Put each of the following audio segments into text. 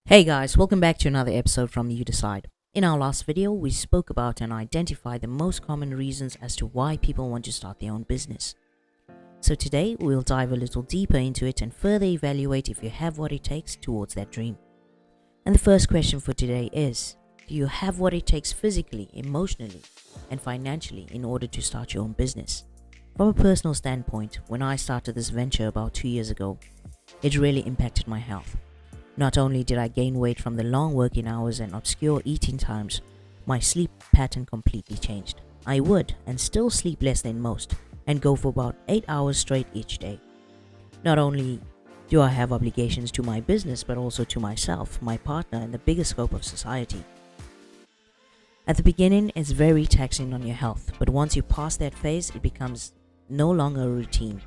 Hey guys, welcome back to another episode from UDCYD. In our last video, we spoke about and identified the most common reasons as to why people want to start their own business. So today, we'll dive a little deeper into it and further evaluate if you have what it takes towards that dream. And the first question for today is, do you have what it takes physically, emotionally, and financially in order to start your own business? From a personal standpoint, when I started this venture about 2 years ago, it really impacted my health. Not only did I gain weight from the long working hours and obscure eating times, my sleep pattern completely changed. I would and still sleep less than most and go for about 8 hours straight each day. Not only do I have obligations to my business, but also to myself, my partner, and the bigger scope of society. At the beginning, it's very taxing on your health, but once you pass that phase, it becomes no longer a routine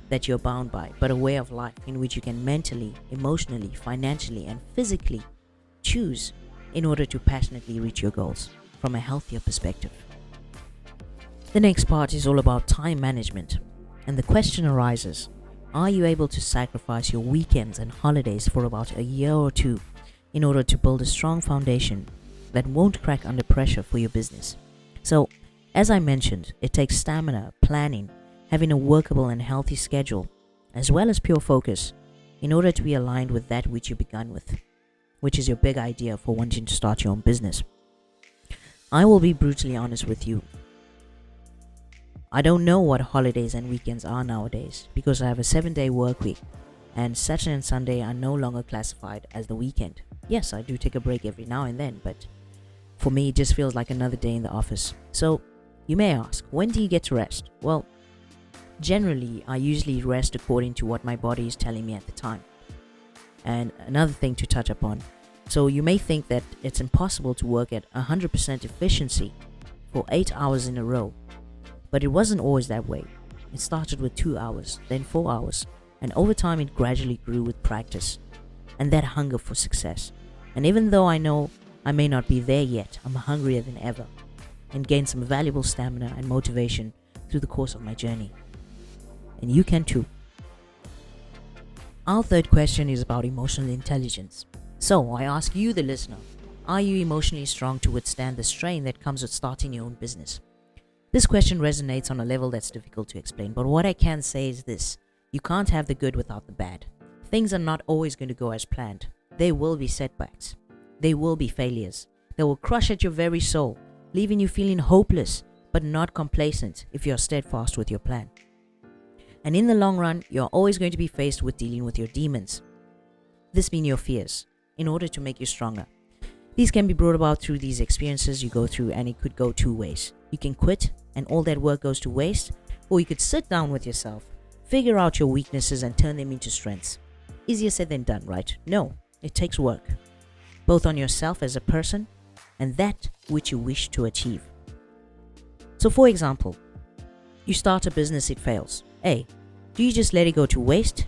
that you're bound by, but a way of life in which you can mentally, emotionally, financially, and physically choose in order to passionately reach your goals from a healthier perspective. The next part is all about time management, and the question arises, are you able to sacrifice your weekends and holidays for about a year or two in order to build a strong foundation that won't crack under pressure for your business? So, as I mentioned, it takes stamina, planning, having a workable and healthy schedule, as well as pure focus, in order to be aligned with that which you began with, which is your big idea for wanting to start your own business. I will be brutally honest with you. I don't know what holidays and weekends are nowadays because I have a 7-day work week, and Saturday and Sunday are no longer classified as the weekend. Yes, I do take a break every now and then, but for me it just feels like another day in the office. So you may ask, when do you get to rest? Well, generally, I usually rest according to what my body is telling me at the time. And another thing to touch upon, so you may think that it's impossible to work at 100% efficiency for 8 hours in a row, but it wasn't always that way. It started with 2 hours, then 4 hours, and over time it gradually grew with practice and that hunger for success. And even though I know I may not be there yet, I'm hungrier than ever and gained some valuable stamina and motivation through the course of my journey. And you can too. Our third question is about emotional intelligence. So I ask you, the listener, are you emotionally strong to withstand the strain that comes with starting your own business? This question resonates on a level that's difficult to explain, but what I can say is this: you can't have the good without the bad. Things are not always going to go as planned. There will be setbacks. There will be failures. They will crush at your very soul, leaving you feeling hopeless, but not complacent if you're steadfast with your plan. And in the long run, you're always going to be faced with dealing with your demons. This being your fears, in order to make you stronger. These can be brought about through these experiences you go through, and it could go two ways. You can quit and all that work goes to waste, or you could sit down with yourself, figure out your weaknesses and turn them into strengths. Easier said than done, right? No, it takes work, both on yourself as a person and that which you wish to achieve. So for example, you start a business, it fails. A, do you just let it go to waste?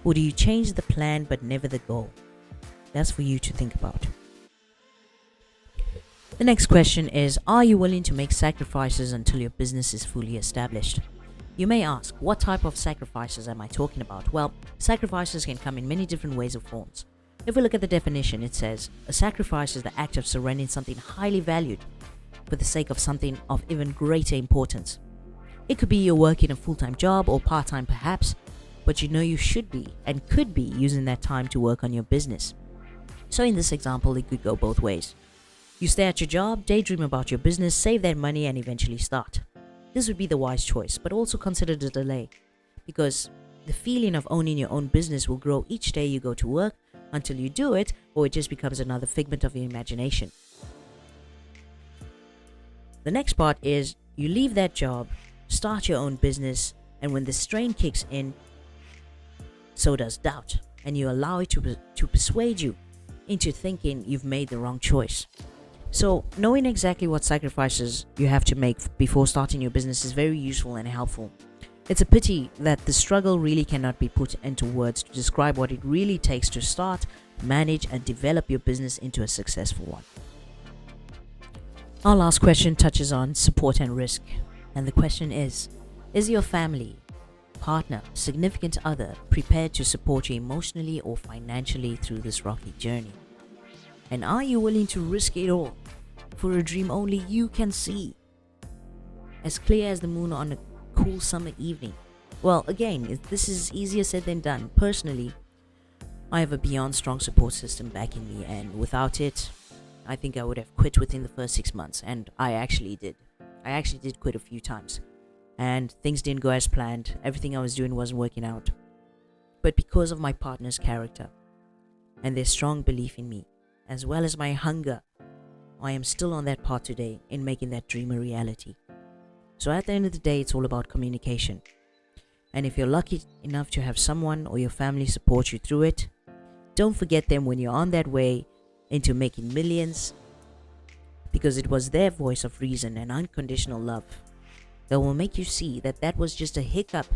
Or do you change the plan but never the goal? That's for you to think about. The next question is, are you willing to make sacrifices until your business is fully established? You may ask, what type of sacrifices am I talking about? Well, sacrifices can come in many different ways or forms. If we look at the definition, it says, a sacrifice is the act of surrendering something highly valued for the sake of something of even greater importance. It could be you're working a full-time job or part-time perhaps, but you know you should be and could be using that time to work on your business. So in this example, it could go both ways. You stay at your job, daydream about your business, save that money and eventually start. This would be the wise choice, but also consider the delay, because the feeling of owning your own business will grow each day you go to work until you do it, or it just becomes another figment of your imagination. The next part is you leave that job, start your own business, and when the strain kicks in, so does doubt, and you allow it to persuade you into thinking you've made the wrong choice. So knowing exactly what sacrifices you have to make before starting your business is very useful and helpful. It's a pity that the struggle really cannot be put into words to describe what it really takes to start, manage, and develop your business into a successful one. Our last question touches on support and risk. And the question is your family, partner, significant other prepared to support you emotionally or financially through this rocky journey? And are you willing to risk it all for a dream only you can see? As clear as the moon on a cool summer evening. Well, again, this is easier said than done. Personally, I have a beyond strong support system backing me, and without it, I think I would have quit within the first 6 months, and I actually did. I actually did quit a few times, and things didn't go as planned. Everything I was doing wasn't working out. But because of my partner's character and their strong belief in me, as well as my hunger, I am still on that path today in making that dream a reality. So at the end of the day, it's all about communication. And if you're lucky enough to have someone or your family support you through it, don't forget them when you're on that way into making millions, because it was their voice of reason and unconditional love that will make you see that that was just a hiccup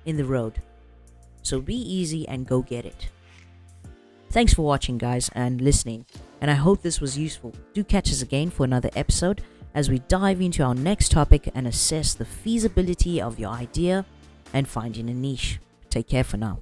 in the road. So be easy and go get it. Thanks for watching, guys, and listening, and I hope this was useful. Do catch us again for another episode as we dive into our next topic and assess the feasibility of your idea and finding a niche. Take care for now.